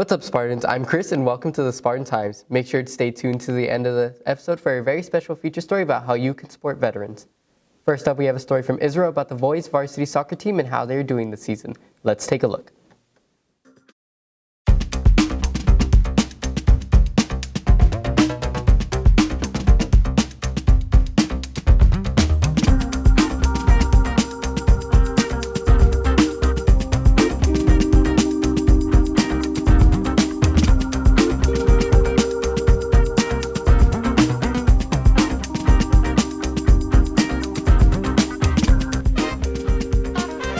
What's up, Spartans? I'm Chris, and welcome to the Spartan Times. Make sure to stay tuned to the end of the episode for a very special feature story about how you can support veterans. First up, we have a story from Israel about the boys' varsity soccer team and how they're doing this season. Let's take a look.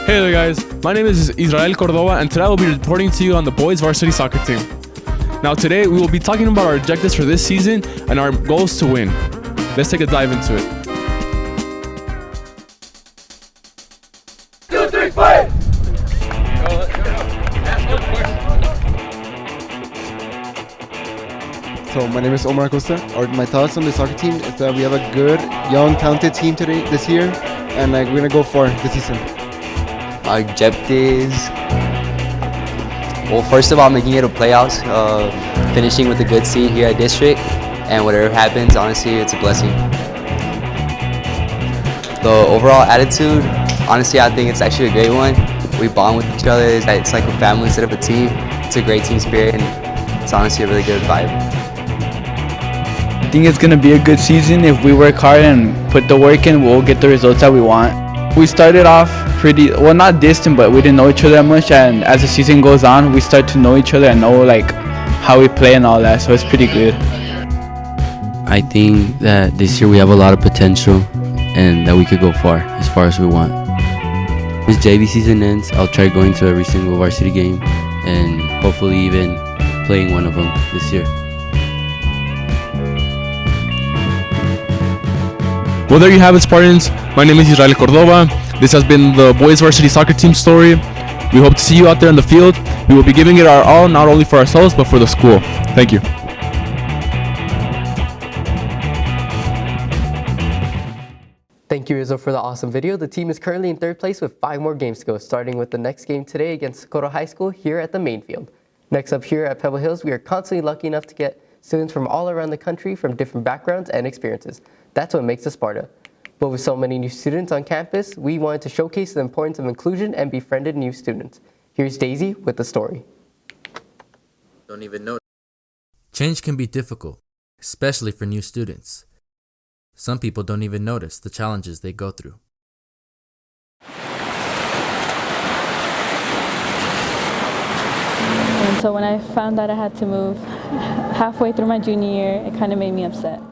Hey there guys, my name is Israel Cordova and today I will be reporting to you on the boys varsity soccer team. Now today we will be talking about our objectives for this season and our goals to win. Let's take a dive into it. 2, 3, fight! So my name is Omar Acosta. My thoughts on the soccer team is that we have a good, young, talented team this year, and we're gonna go far this season. Our objectives, well, first of all, making it a playoffs, finishing with a good seed here at district, and whatever happens, honestly, it's a blessing. The overall attitude, honestly, I think it's actually a great one. We bond with each other. It's like a family instead of a team. It's a great team spirit, and it's honestly a really good vibe. I think it's going to be a good season. If we work hard and put the work in, we'll get the results that we want. We started off pretty, well, not distant, but we didn't know each other that much, and as the season goes on, we start to know each other and know how we play and all that, so it's pretty good. I think that this year we have a lot of potential and that we could go far as we want. This JV season ends, I'll try going to every single varsity game and hopefully even playing one of them this year. Well, there you have it, Spartans. My name is Israel Cordova. This has been the boys varsity soccer team story. We hope to see you out there in the field. We will be giving it our all, not only for ourselves, but for the school. Thank you. Thank you, Israel, for the awesome video. The team is currently in third place with 5 more games to go, starting with the next game today against Socorro High School here at the main field. Next up here at Pebble Hills, we are constantly lucky enough to get students from all around the country from different backgrounds and experiences. That's what makes us Sparta. But with so many new students on campus, we wanted to showcase the importance of inclusion and befriended new students. Here's Daisy with the story. Don't even know. Change can be difficult, especially for new students. Some people don't even notice the challenges they go through. And so when I found out I had to move halfway through my junior year, it kind of made me upset.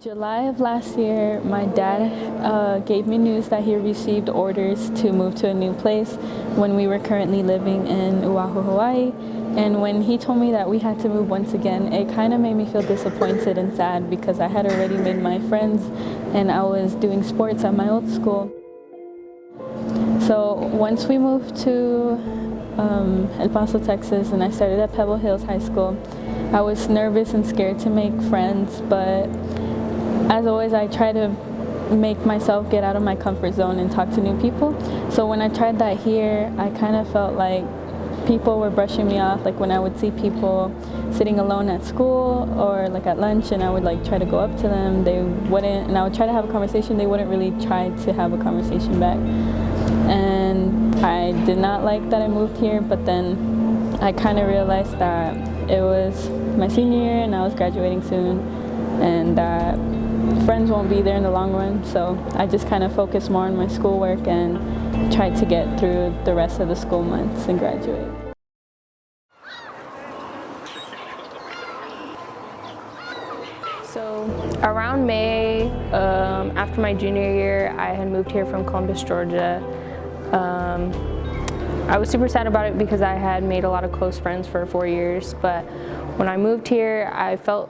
July of last year, my dad gave me news that he received orders to move to a new place when we were currently living in Oahu, Hawaii. And when he told me that we had to move once again, it kind of made me feel disappointed and sad because I had already made my friends and I was doing sports at my old school. So once we moved to El Paso, Texas, and I started at Pebble Hills High School, I was nervous and scared to make friends, but as always, I try to make myself get out of my comfort zone and talk to new people. So when I tried that here, I kind of felt like people were brushing me off. Like when I would see people sitting alone at school or at lunch, and I would try to go up to them, they wouldn't, and I would try to have a conversation, they wouldn't really try to have a conversation back. And I did not like that I moved here, but then I kind of realized that it was my senior year and I was graduating soon, and that friends won't be there in the long run, so I just kind of focused more on my schoolwork and tried to get through the rest of the school months and graduate. So around May, after my junior year, I had moved here from Columbus, Georgia. I was super sad about it because I had made a lot of close friends for 4 years, but when I moved here, I felt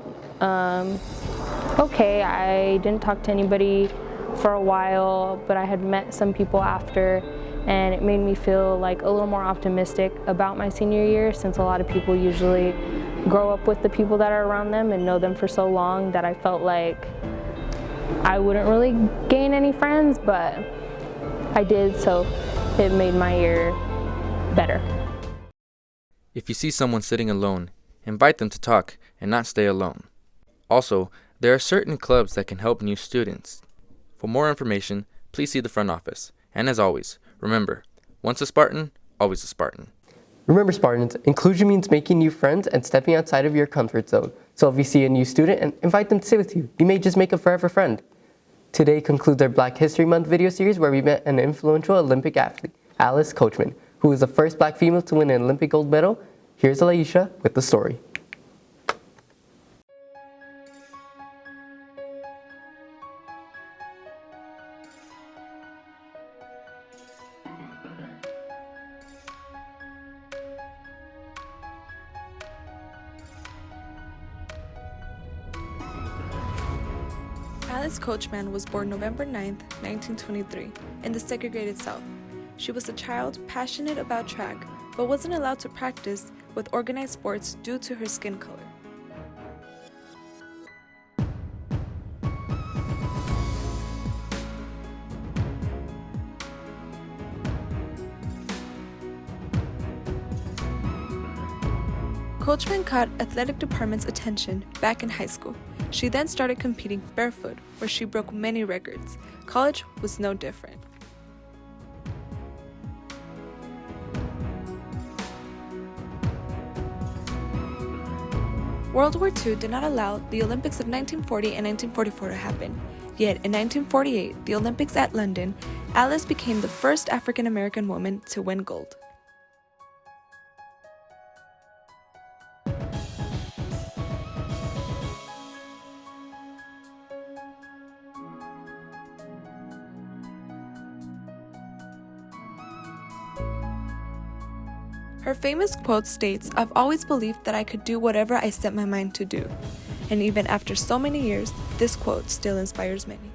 okay. I didn't talk to anybody for a while, but I had met some people after, and it made me feel a little more optimistic about my senior year, since a lot of people usually grow up with the people that are around them and know them for so long that I felt like I wouldn't really gain any friends, but I did, so it made my year better. If you see someone sitting alone, invite them to talk and not stay alone. Also, there are certain clubs that can help new students. For more information, please see the front office. And as always, remember, once a Spartan, always a Spartan. Remember, Spartans, inclusion means making new friends and stepping outside of your comfort zone. So if you see a new student, and invite them to sit with you. You may just make a forever friend. Today concludes our Black History Month video series where we met an influential Olympic athlete, Alice Coachman, who was the first Black female to win an Olympic gold medal. Here's Alaisha with the story. Alice Coachman was born November 9, 1923, in the segregated South. She was a child passionate about track, but wasn't allowed to practice with organized sports due to her skin color. Coachman caught athletic department's attention back in high school. She then started competing barefoot, where she broke many records. College was no different. World War II did not allow the Olympics of 1940 and 1944 to happen. Yet in 1948, the Olympics at London, Alice became the first African American woman to win gold. Her famous quote states, "I've always believed that I could do whatever I set my mind to do." And even after so many years, this quote still inspires many.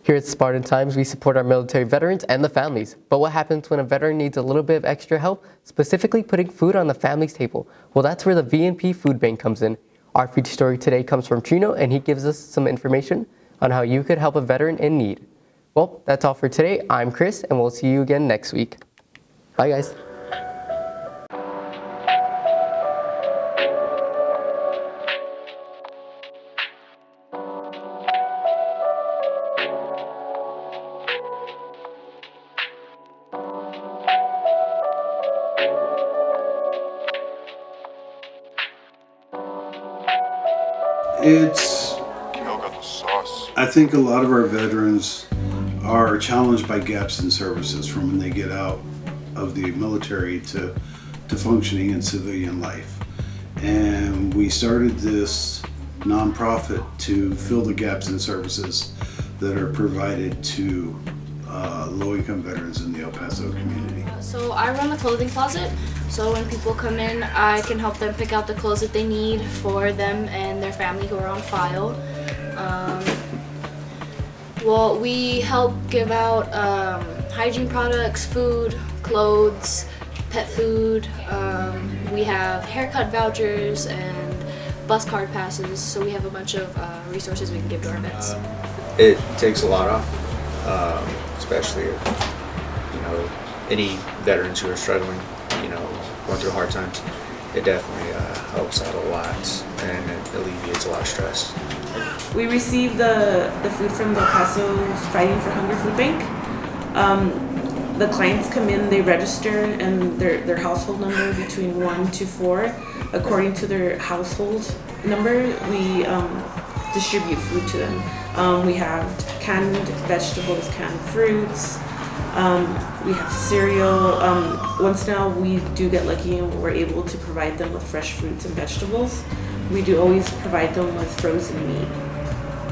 Here at Spartan Times, we support our military veterans and the families. But what happens when a veteran needs a little bit of extra help, specifically putting food on the family's table? Well, that's where the V&P Food Bank comes in. Our feature story today comes from Trino, and he gives us some information on how you could help a veteran in need. Well, that's all for today. I'm Chris, and we'll see you again next week. Bye, guys. I think a lot of our veterans are challenged by gaps in services from when they get out of the military to functioning in civilian life. And we started this nonprofit to fill the gaps in services that are provided to low-income veterans in the El Paso community. So I run the clothing closet, so when people come in, I can help them pick out the clothes that they need for them and their family who are on file. Well, we help give out hygiene products, food, clothes, pet food. We have haircut vouchers and bus card passes, so we have a bunch of resources we can give to our vets. It takes a lot off, especially if, any veterans who are struggling, going through hard times. It definitely helps out a lot, and it alleviates a lot of stress. We receive the food from the El Paso Fighting for Hunger Food Bank. The clients come in, they register, and their household number between 1 to 4. According to their household number, we distribute food to them. We have canned vegetables, canned fruits. We have cereal. Once in a while we do get lucky and we're able to provide them with fresh fruits and vegetables. We do always provide them with frozen meat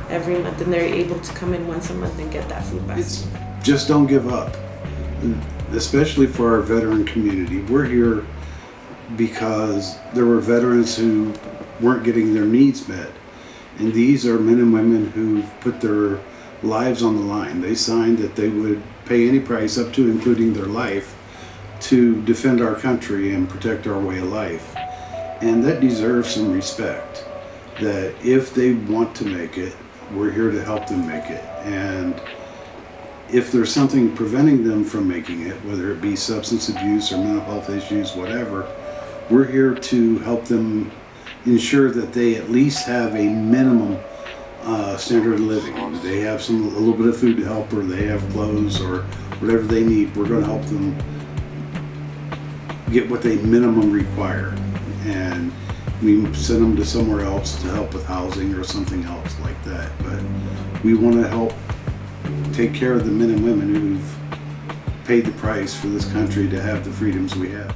every month, and they're able to come in once a month and get that food back. Just don't give up, especially for our veteran community. We're here because there were veterans who weren't getting their needs met, and these are men and women who put their lives on the line. They signed that they would pay any price, up to including their life, to defend our country and protect our way of life. And that deserves some respect, that if they want to make it, we're here to help them make it. And if there's something preventing them from making it, whether it be substance abuse or mental health issues, whatever, we're here to help them ensure that they at least have a minimum standard of living. They have a little bit of food to help, or they have clothes or whatever they need. We're going to help them get what they minimum require, and we send them to somewhere else to help with housing or something else like that. But we want to help take care of the men and women who've paid the price for this country to have the freedoms we have.